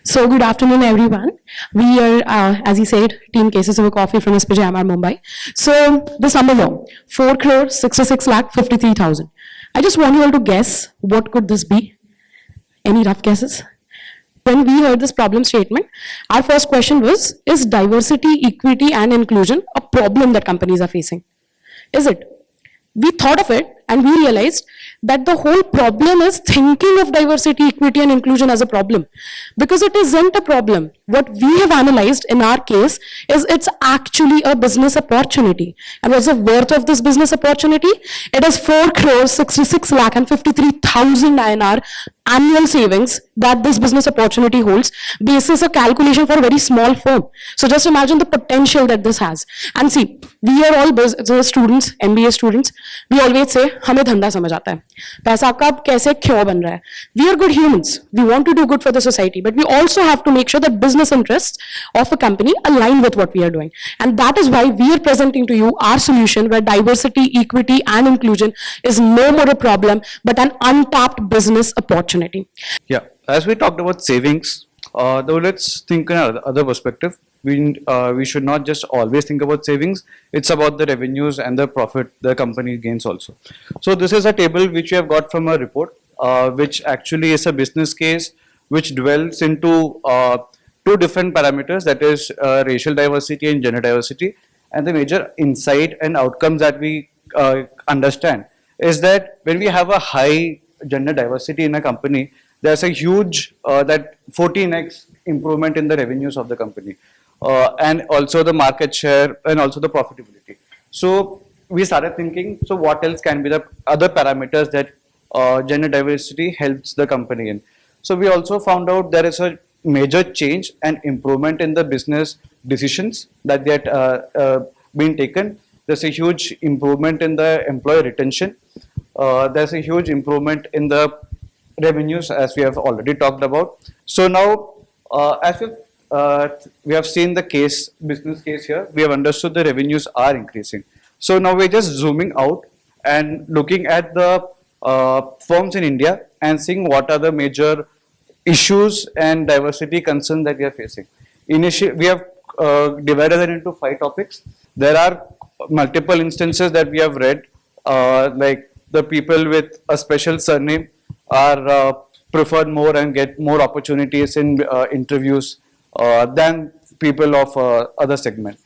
So good afternoon, everyone. We are, as he said, Team Cases over Coffee from SPJIMR Mumbai. So this number here, 4 crore 66 lakh 53,000. I just want you all to guess what could this be. Any rough guesses? When we heard this problem statement, our first question was, is diversity, equity, and inclusion a problem that companies are facing? Is it? We thought of it and we realized that the whole problem is thinking of diversity, equity, and inclusion as a problem. Because it isn't a problem. What we have analyzed in our case is it's actually a business opportunity. And what's the worth of this business opportunity? It is 4 crore 66 lakh and 53,000 INR annual savings that this business opportunity holds basis a calculation for a very small firm. So just imagine the potential that this has. And see, we are all students, MBA students, we always say, हमें धंधा समझ आता है, पैसा कब कैसे क्यों बन रहा है. We are good humans, we want to do good for the society, but we also have to make sure that business interests of a company align with what we are doing. And that is why we are presenting to you our solution where diversity, equity, and inclusion is no more a problem, but an untapped business opportunity. Yeah, as we talked about savings, though let's think in another perspective. We should not just always think about savings. It's about the revenues and the profit the company gains also. So this is a table which we have got from a report, which actually is a business case which dwells into two different parameters, that is racial diversity and gender diversity. And the major insight and outcomes that we understand is that when we have a high gender diversity in a company, there's a huge that 14x improvement in the revenues of the company. And also the market share and also the profitability. So we started thinking, so what else can be the other parameters that gender diversity helps the company in. So we also found out there is a major change and improvement in the business decisions that get been taken. There's a huge improvement in the employee retention. There's a huge improvement in the revenues, as we have already talked about. So now, as we have seen the business case here, we have understood the revenues are increasing. So now we're just zooming out and looking at the firms in India and seeing what are the major issues and diversity concerns that we are facing. Initially, we have divided it into 5 topics. There are multiple instances that we have read, like the people with a special surname are preferred more and get more opportunities in interviews than people of other segment.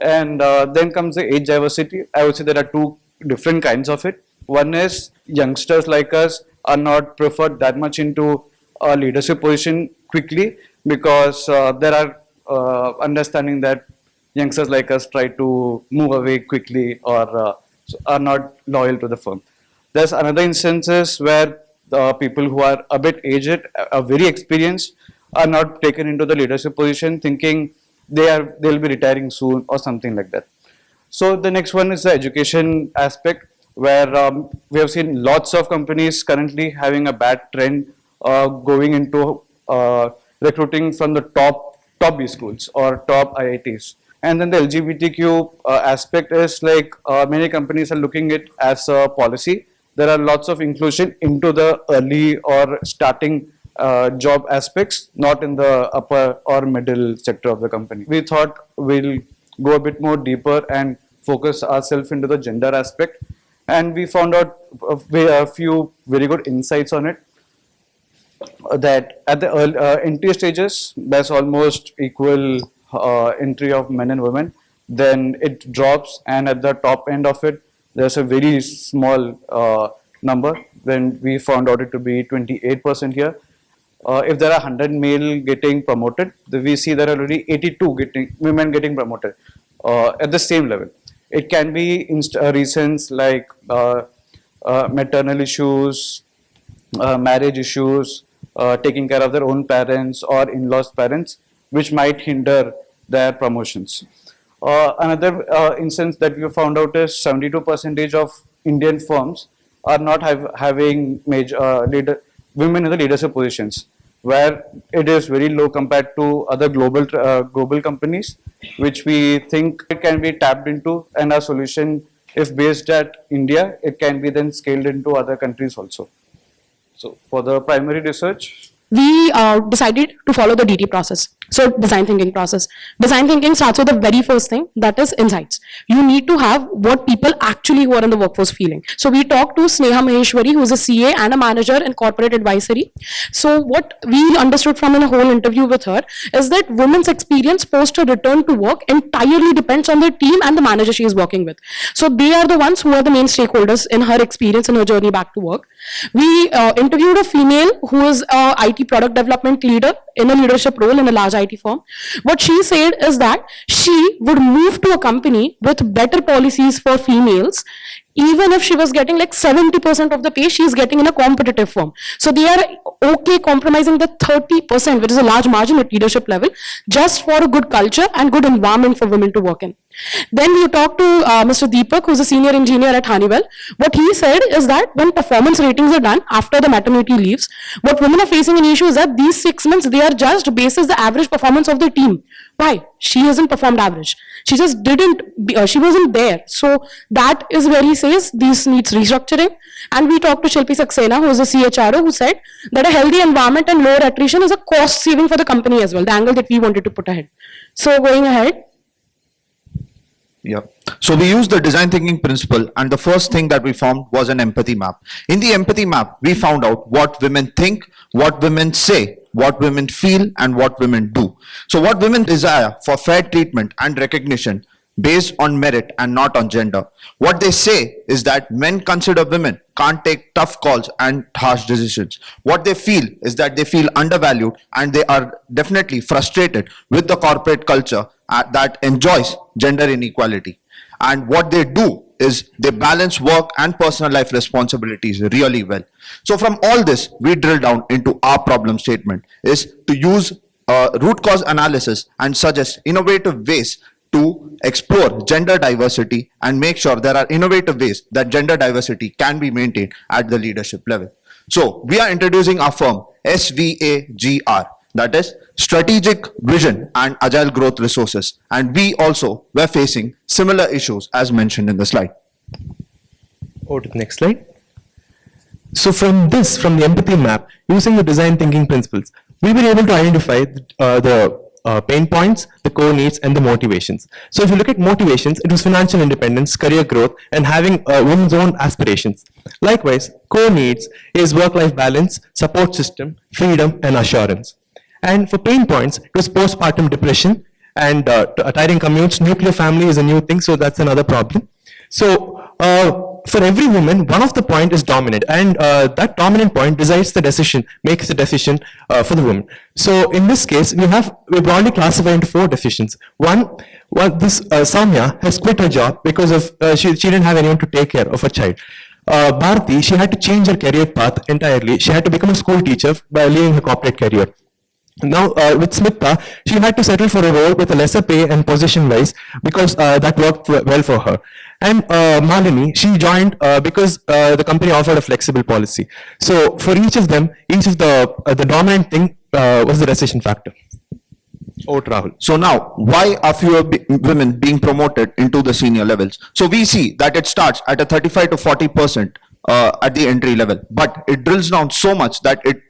And then comes the age diversity. I would say there are 2 different kinds of it. One is youngsters like us are not preferred that much into a leadership position quickly because there are understanding that youngsters like us try to move away quickly or are not loyal to the firm. There's another instances where people who are a bit aged, are very experienced, are not taken into the leadership position thinking they'll be retiring soon or something like that. So the next one is the education aspect, where we have seen lots of companies currently having a bad trend going into recruiting from the top B schools or top IITs. And then the LGBTQ aspect is like many companies are looking at it as a policy. There are lots of inclusion into the early or starting job aspects, not in the upper or middle sector of the company. We thought we'll go a bit more deeper and focus ourselves into the gender aspect. And we found out a few very good insights on it. That at the entry stages, there's almost equal entry of men and women. Then it drops, and at the top end of it, there's a very small number. Then we found out it to be 28% here. If there are 100 male getting promoted, we see there are already 82 women getting promoted at the same level. It can be reasons like maternal issues, marriage issues, taking care of their own parents or in-laws' parents, which might hinder their promotions. Another instance that we found out is 72% of Indian firms are not having major women in the leadership positions, where it is very low compared to other global companies, which we think it can be tapped into, and our solution, if based at India, it can be then scaled into other countries also. So for the primary research, we decided to follow the DT process. So design thinking process. Design thinking starts with the very first thing, that is insights. You need to have what people actually who are in the workforce feeling. So we talked to Sneha Maheshwari, who is a CA and a manager in corporate advisory. So what we understood from in a whole interview with her is that women's experience post a return to work entirely depends on the team and the manager she is working with. So they are the ones who are the main stakeholders in her experience in her journey back to work. We interviewed a female who is a IT product development leader in a leadership role in a large IT firm. What she said is that she would move to a company with better policies for females, even if she was getting like 70% of the pay she is getting in a competitive firm. So they are okay compromising the 30%, which is a large margin at leadership level, just for a good culture and good environment for women to work in. Then you talk to Mr. Deepak, who's a senior engineer at Honeywell. What he said is that when performance ratings are done after the maternity leaves, what women are facing an issue is that these 6 months, they are judged basis the average performance of the team. Why? She hasn't performed average. She just didn't, she wasn't there. So that is where he says this needs restructuring. And we talked to Shilpi Saxena, who is a CHRO, who said that a healthy environment and lower attrition is a cost saving for the company as well, the angle that we wanted to put ahead. So going ahead. Yeah. So we used the design thinking principle, and the first thing that we found was an empathy map. In the empathy map, we found out what women think, what women say, what women feel, and what women do. So what women desire for fair treatment and recognition based on merit and not on gender. What they say is that men consider women can't take tough calls and harsh decisions. What they feel is that they feel undervalued, and they are definitely frustrated with the corporate culture that enjoys gender inequality. And what they do is they balance work and personal life responsibilities really well. So from all this, we drill down into our problem statement is to use root cause analysis and suggest innovative ways to explore gender diversity and make sure there are innovative ways that gender diversity can be maintained at the leadership level. So we are introducing our firm SVAGR, that is Strategic Vision and Agile Growth Resources. And we also were facing similar issues as mentioned in the slide. Over to the next slide. So from the empathy map, using the design thinking principles, we were able to identify the pain points, the core needs, and the motivations. So if you look at motivations, it was financial independence, career growth, and having women's own aspirations. Likewise, core needs is work-life balance, support system, freedom, and assurance. And for pain points, it was postpartum depression and tiring commutes. Nuclear family is a new thing, so that's another problem. So for every woman, one of the point is dominant, and that dominant point decides the decision, makes the decision for the woman. So in this case, we broadly classified into 4 decisions. One, this Soumya has quit her job because of she didn't have anyone to take care of her child. Bharati, she had to change her career path entirely. She had to become a school teacher by leaving her corporate career. Now, with Smita, she had to settle for a role with a lesser pay and position-wise because that worked well for her. And Malini, she joined because the company offered a flexible policy. So for each of them, each of the dominant thing was the decision factor. Over to Rahul. So now, why are fewer women being promoted into the senior levels? So we see that it starts at a 35 to 40% at the entry level, but it drills down so much that it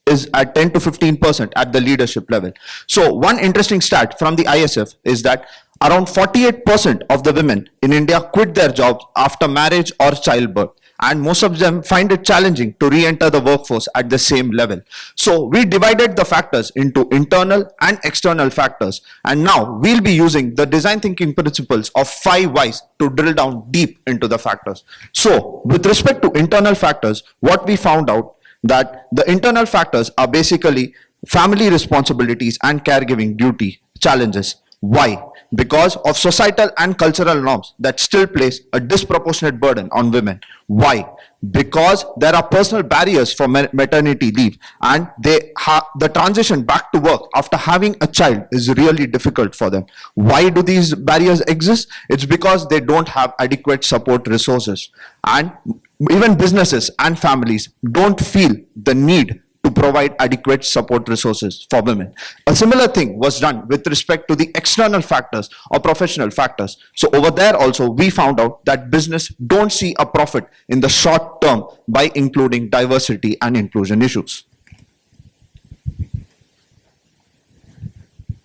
is at 10 to 15% at the leadership level. So one interesting stat from the ISF is that around 48% of the women in India quit their jobs after marriage or childbirth, and most of them find it challenging to re-enter the workforce at the same level. So we divided the factors into internal and external factors, and now we'll be using the design thinking principles of 5 whys to drill down deep into the factors. So with respect to internal factors, what we found out that the internal factors are basically family responsibilities and caregiving duty challenges. Why? Because of societal and cultural norms that still place a disproportionate burden on women. Why? Because there are personal barriers for maternity leave, and the transition back to work after having a child is really difficult for them. Why do these barriers exist? It's because they don't have adequate support resources, and even businesses and families don't feel the need to provide adequate support resources for women. A similar thing was done with respect to the external factors or professional factors. So over there also, we found out that business don't see a profit in the short term by including diversity and inclusion issues.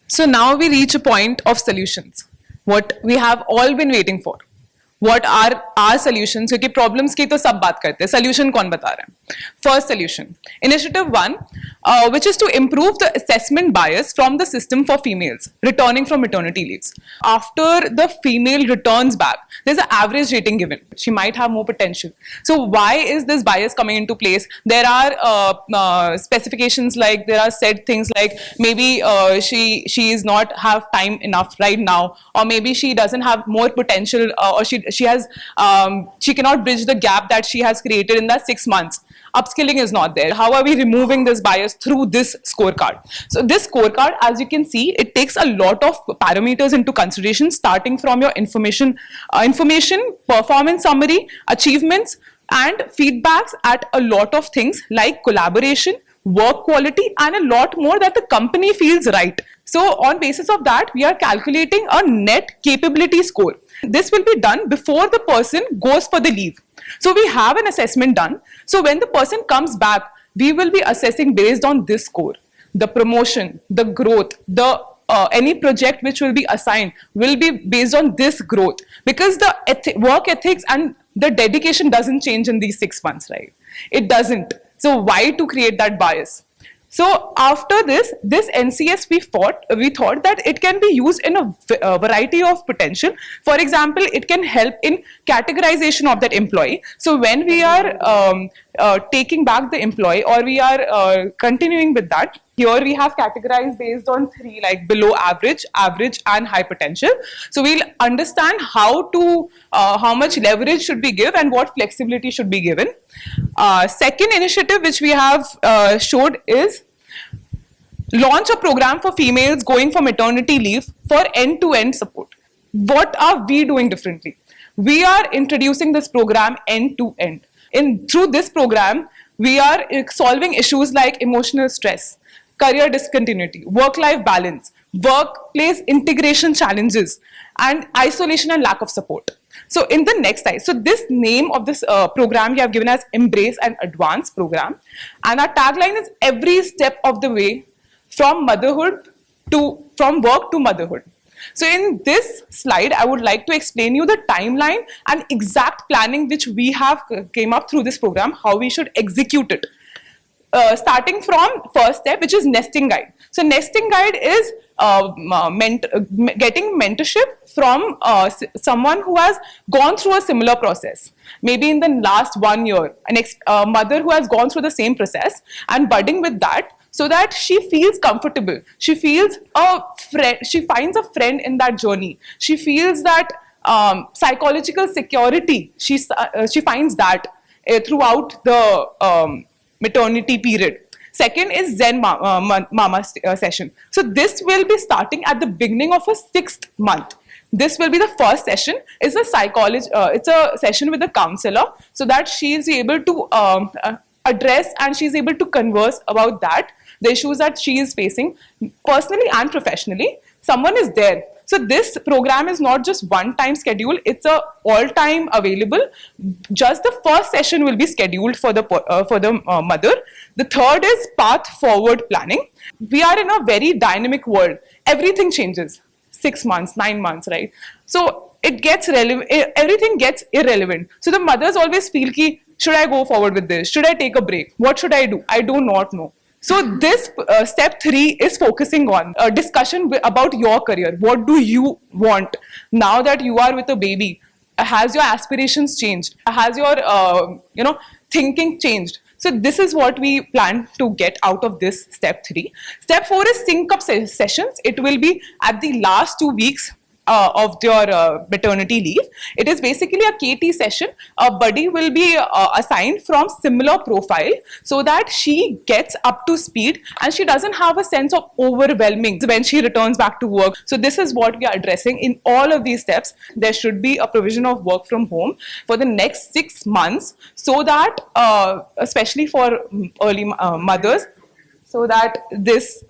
So now we reach a point of solutions. What we have all been waiting for. What are our solutions? क्योंकि problems की तो सब बात करते हैं. Solution कौन बता रहा है? First solution. Initiative 1, which is to improve the assessment bias from the system for females returning from maternity leaves. After the female returns back, there's an average rating given. She might have more potential. So why is this bias coming into place? There are specifications like there are said things like maybe she is not have time enough right now, or maybe she doesn't have more potential, or she cannot bridge the gap that she has created in that 6 months. Upskilling is not there. How are we removing this bias through this scorecard? So this scorecard, as you can see, it takes a lot of parameters into consideration, starting from your information, performance summary, achievements, and feedbacks at a lot of things like collaboration, work quality, and a lot more that the company feels right. So on basis of that, we are calculating a net capability score. This will be done before the person goes for the leave. So we have an assessment done. So when the person comes back, we will be assessing based on this score. The promotion, the growth, the any project which will be assigned will be based on this growth, because the work ethics and the dedication doesn't change in these 6 months, right? It doesn't. So why to create that bias? So after this NCS we thought that it can be used in a variety of potential. For example, it can help in categorization of that employee. So when we are taking back the employee, or we are continuing with that, here we have categorized based on 3, like below average, average, and high potential. So we'll understand how much leverage should be given and what flexibility should be given. Second initiative which we have showed is launch a program for females going for maternity leave for end-to-end support. What are we doing differently? We are introducing this program end-to-end. Through this program, we are solving issues like emotional stress, career discontinuity, work-life balance, workplace integration challenges, and isolation and lack of support. So in the next slide, so this name of this program we have given as Embrace and Advance program, and our tagline is every step of the way from work to motherhood. So in this slide, I would like to explain you the timeline and exact planning which we have came up through this program, how we should execute it. Starting from first step, which is nesting guide. So nesting guide is getting mentorship from someone who has gone through a similar process. Maybe in the last 1 year, a mother who has gone through the same process, and budding with that, so that she feels comfortable. She feels a friend. She finds a friend in that journey. She feels that psychological security. She finds that throughout the maternity period. Second is Zen Mama session. So this will be starting at the beginning of a 6th month. This will be the first session. It's a session with a counselor, so that she is able to address and she's able to converse about the issues that she is facing personally and professionally. Someone is there. So this program is not just one-time schedule, it's a all-time available. Just the first session will be scheduled for the mother. The third is path forward planning. We are in a very dynamic world. Everything changes. 6 months, 9 months, right? So it gets relevant, everything gets irrelevant. So the mothers always feel ki, should I go forward with this? Should I take a break? What should I do? I do not know. So this step 3 is focusing on a discussion about your career. What do you want now that you are with a baby? Has your aspirations changed? Has your thinking changed? So this is what we plan to get out of this step 3. Step 4 is sync up sessions. It will be at the last 2 weeks of your maternity leave. It is basically a KT session. A buddy will be assigned from similar profile, so that she gets up to speed and she doesn't have a sense of overwhelming when she returns back to work. So this is what we are addressing in all of these steps. There should be a provision of work from home for the next 6 months, so that especially for early mothers, so that this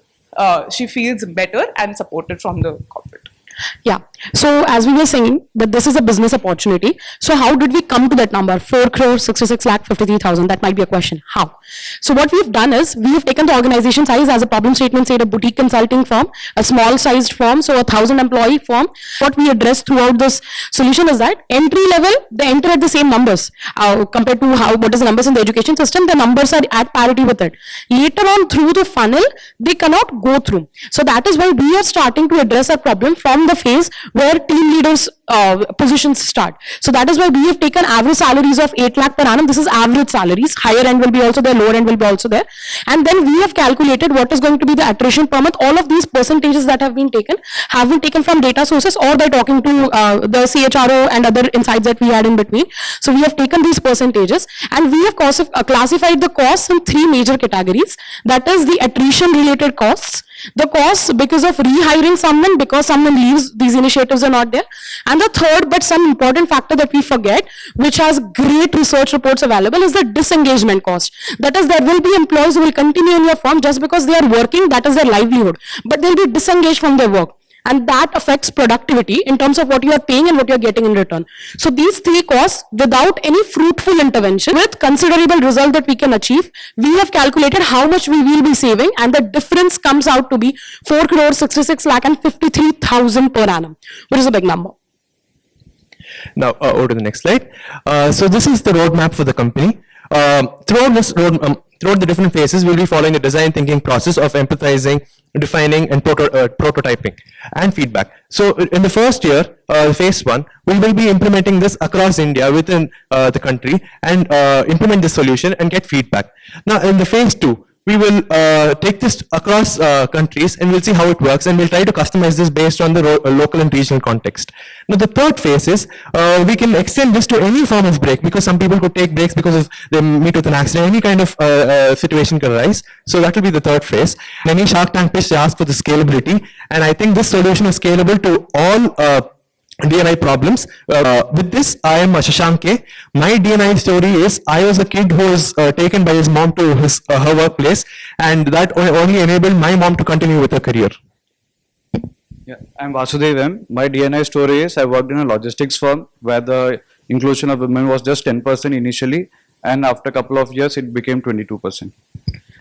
she feels better and supported from the corporate. Yeah. So as we were saying that this is a business opportunity. So how did we come to that number? 4 crore 66 lakh 53,000. That might be a question. How? So what we've done is we've taken the organization size as a problem statement, say a boutique consulting firm, a small sized firm, so 1,000 employee firm. What we address throughout this solution is that entry level, they enter at the same numbers compared to what is the numbers in the education system. The numbers are at parity with it. Later on through the funnel, they cannot go through. So that is why we are starting to address that problem from the phase where team leaders positions start. So that is why we have taken average salaries of 8 lakh per annum. This is average salaries. Higher end will be also there, lower end will be also there. And then we have calculated what is going to be the attrition per month. All of these percentages that have been taken from data sources or by talking to the CHRO and other insights that we had in between. So we have taken these percentages and we have classified the costs in 3 major categories. That is the attrition related costs, the costs because of rehiring someone, because someone leaves, these initiatives are not there. And the third, but some important factor that we forget, which has great research reports available, is the disengagement cost. That is, there will be employees who will continue in your firm just because they are working, that is their livelihood, but they'll be disengaged from their work. And that affects productivity in terms of what you are paying and what you are getting in return. So these 3 costs, without any fruitful intervention, with considerable result that we can achieve, we have calculated how much we will be saving, and the difference comes out to be 4 crore 66 lakh and 53,000 per annum, which is a big number. Now, over to the next slide. So this is the roadmap for the company. Throughout the different phases, we'll be following a design thinking process of empathizing, defining, and prototyping and feedback. So in the first year, phase 1, we will be implementing this across India within the country and implement this solution and get feedback. Now in the phase 2, we will take this across countries and we'll see how it works, and we'll try to customize this based on the local and regional context. Now the third phase is we can extend this to any form of break, because some people could take breaks because of they meet with an accident, any kind of situation can arise. So that will be the third phase. Many Shark Tank pitch ask for the scalability, and I think this solution is scalable to all DNI problems. With this, I am Shashank K. My DNI story is I was a kid who was taken by his mom to her workplace, and that only enabled my mom to continue with her career. Yeah, I'm Vasudev M. My DNI story is I worked in a logistics firm where the inclusion of women was just 10% initially, and after a couple of years it became 22%.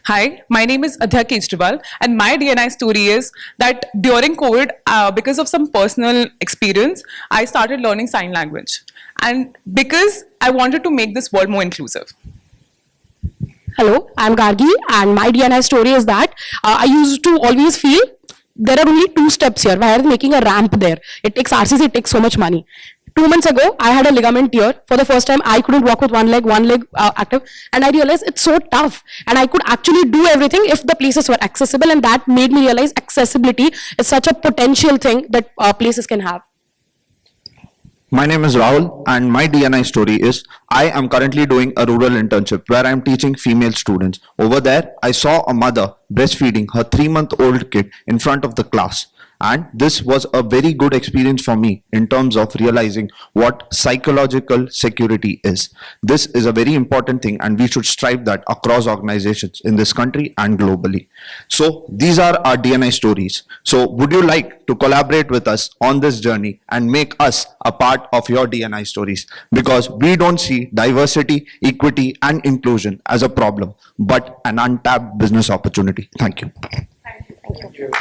Hi, my name is Adhya Kejriwal, and my DNI story is that during COVID, because of some personal experience, I started learning sign language. And because I wanted to make this world more inclusive. Hello, I'm Gargi, and my DNI story is that I used to always feel there are only 2 steps here. Why are they making a ramp there? It takes RCC, it takes so much money. 2 months ago, I had a ligament tear. For the first time, I couldn't walk with one leg active. And I realized it's so tough. And I could actually do everything if the places were accessible. And that made me realize accessibility is such a potential thing that places can have. My name is Rahul, and my DNI story is I am currently doing a rural internship where I am teaching female students. Over there, I saw a mother breastfeeding her 3-month-old kid in front of the class. And this was a very good experience for me in terms of realizing what psychological security is. This is a very important thing, and we should strive that across organizations in this country and globally. So these are our DNI stories. So would you like to collaborate with us on this journey and make us a part of your DNI stories? Because we don't see diversity, equity, and inclusion as a problem, but an untapped business opportunity. Thank you. Thank you.